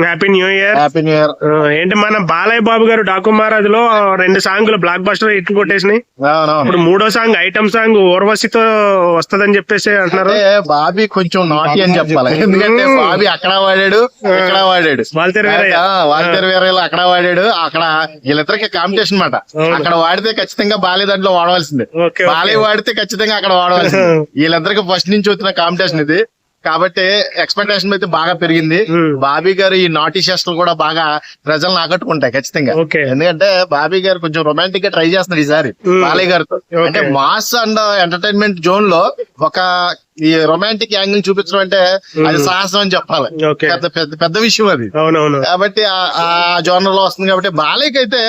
Happy new year. Happy new year. ఏంటి మన బాలయ్య బాబు గారు డాకు మహారాజ్ లో 2 సాంగ్లు బ్లాక్ బస్టర్ హిట్ కొట్టేసినాయి. ఇప్పుడు 3వ సాంగ్ ఐటమ్ సాంగ్ ఊర్వశితో వస్తదని చెప్పేసి అంటున్నారు. బాబీ కొంచెం నాటి అని చెప్పాలి, ఎందుకంటే బాబీ అక్కడ వాడాడు ఇక్కడ వాడాడు, వాల్తేరు వీరయ్యలో అక్కడ వాడాడు. అక్కడ వీళ్ళిద్దరికి కాంపిటీషన్ మాట. అక్కడ వాడితే ఖచ్చితంగా బాలయ్య దాంట్లో వాడవలసిందే, బాలయ్య వాడితే ఖచ్చితంగా అక్కడ వాడవలసిందే. వీళ్ళిద్దరికి ఫస్ట్ నుంచి వచ్చిన కాంపిటీషన్ ఇది. కాబట్టి ఎక్స్పెక్టేషన్ అయితే బాగా పెరిగింది. బాబీ గారు ఈ నాటి చేష్టలు కూడా బాగా ప్రజలను ఆకట్టుకుంటాయి ఖచ్చితంగా. ఎందుకంటే బాబీ గారు కొంచెం రొమాంటిక్ గా ట్రై చేస్తున్నారు ఈసారి బాలయ్య గారితో. అంటే మాస్ అండ్ ఎంటర్టైన్మెంట్ జోన్ లో ఒక ఈ రొమాంటిక్ యాంగిల్ చూపించడం అంటే అది సాహసం అని చెప్పాలి. పెద్ద విషయం అది. కాబట్టి ఆ జోనర్ లో వస్తుంది. కాబట్టి బాలయ్యకి అయితే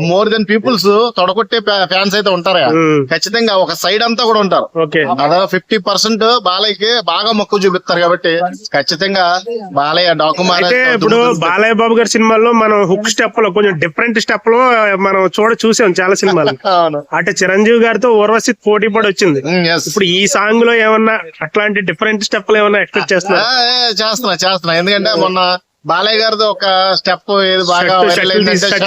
మోర్ దెన్ పీపుల్స్ తొడగొట్టే ఫ్యాన్స్ అయితే ఉంటారు ఖచ్చితంగా. ఒక సైడ్ అంతా కూడా ఉంటారు. అలా 50% బాలయ్యకి బాగా మొక్కు చూపిస్తారు. కాబట్టి ఖచ్చితంగా బాలయ్య డాక్యుమెంట్. ఇప్పుడు బాలయ్య బాబు గారి సినిమాల్లో మనం హుక్ స్టెప్ లో కొంచెం డిఫరెంట్ స్టెప్ లో మనం చూసాం చాలా సినిమాలు. అంటే చిరంజీవి గారితో ఊర్వశి పోటీ పడి వచ్చింది. ఇప్పుడు ఈ సాంగ్ లో ఏమన్నా అట్లాంటి డిఫరెంట్ స్టెప్ ఏమన్నా ఎక్స్పెక్ట్ చేస్తున్నా. ఎందుకంటే మొన్న బాలయ్య గారితో ఒక స్టెప్ ఏది బాగా వర్ష పెట్టి తీస్తారు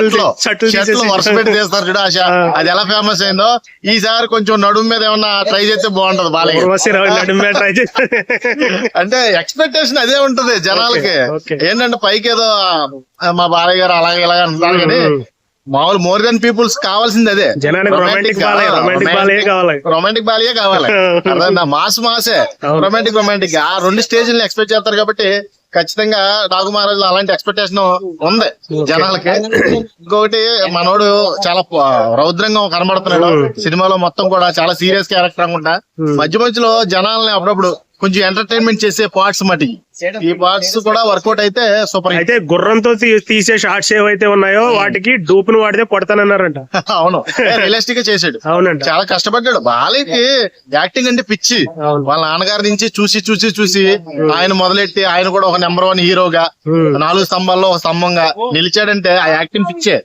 చూడు ఆశ, అది ఎలా ఫేమస్ అయిందో ఈసారి కొంచెం నడుము మీద ఏమన్నా ట్రై చేస్తే బాగుంటది బాలయ్య. అంటే ఎక్స్పెక్టేషన్ అదే ఉంటది జనాలకి. ఏంటంటే పైకి ఏదో మా బాలయ్య గారు అలాగే ఇలాగ అంటున్నారు కానీ మామూలు మోర్ దెన్ పీపుల్స్ కావాల్సింది అదే. రొమాంటిక్ బాలయ్యే కావాలి. మాసే రొమాంటిక్ ఆ 2 స్టేజ్ని ఎక్స్పెక్ట్ చేస్తారు. కాబట్టి ఖచ్చితంగా డాకు మహారాజ్ అలాంటి ఎక్స్పెక్టేషన్ ఉంది జనాలకి. ఇంకొకటి మనోడు చాలా రౌద్రంగా కనబడుతున్నాడు సినిమాలో. మొత్తం కూడా చాలా సీరియస్ క్యారెక్టర్ అనుకుంటా. మధ్యలో జనాలని అప్పుడప్పుడు కొంచెం ఎంటర్టైన్మెంట్ చేసే పార్ట్స్ మటి ఈ పార్ట్స్ కూడా వర్కౌట్ అయితే సూపర్. అయితే గుర్రంతో తీసే షార్ట్స్ ఏవైతే ఉన్నాయో వాటికి డూపును వాడితే కొడతానన్నారంట. అవును, రియలిస్టిక్ గా చేసాడు. అవునండి, చాలా కష్టపడ్డాడు. బాలయ్యకి యాక్టింగ్ అంటే పిచ్చి. వాళ్ళ నాన్నగారి నుంచి చూసి ఆయన మొదలెట్టి ఆయన కూడా ఒక నెంబర్ 1 హీరోగా 4 స్తంభాల్లో ఒక స్తంభంగా నిలిచాడంటే ఆ యాక్టింగ్ పిచ్చే.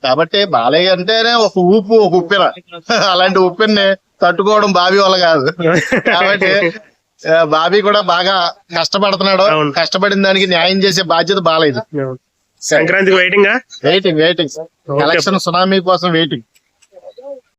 కాబట్టి బాలయ్య అంటేనే ఒక ఉప్పెన. అలాంటి ఉప్పెన్ని తట్టుకోవడం బాబీ వల్ల కాదు. కాబట్టి బాబీ కూడా బాగా కష్టపడుతున్నాడు. కష్టపడిన దానికి న్యాయం చేసే బాధ్యత బాలయ్యది. సంక్రాంతికి వెయిటింగ్ కలెక్షన్ సునామీ కోసం వెయిటింగ్.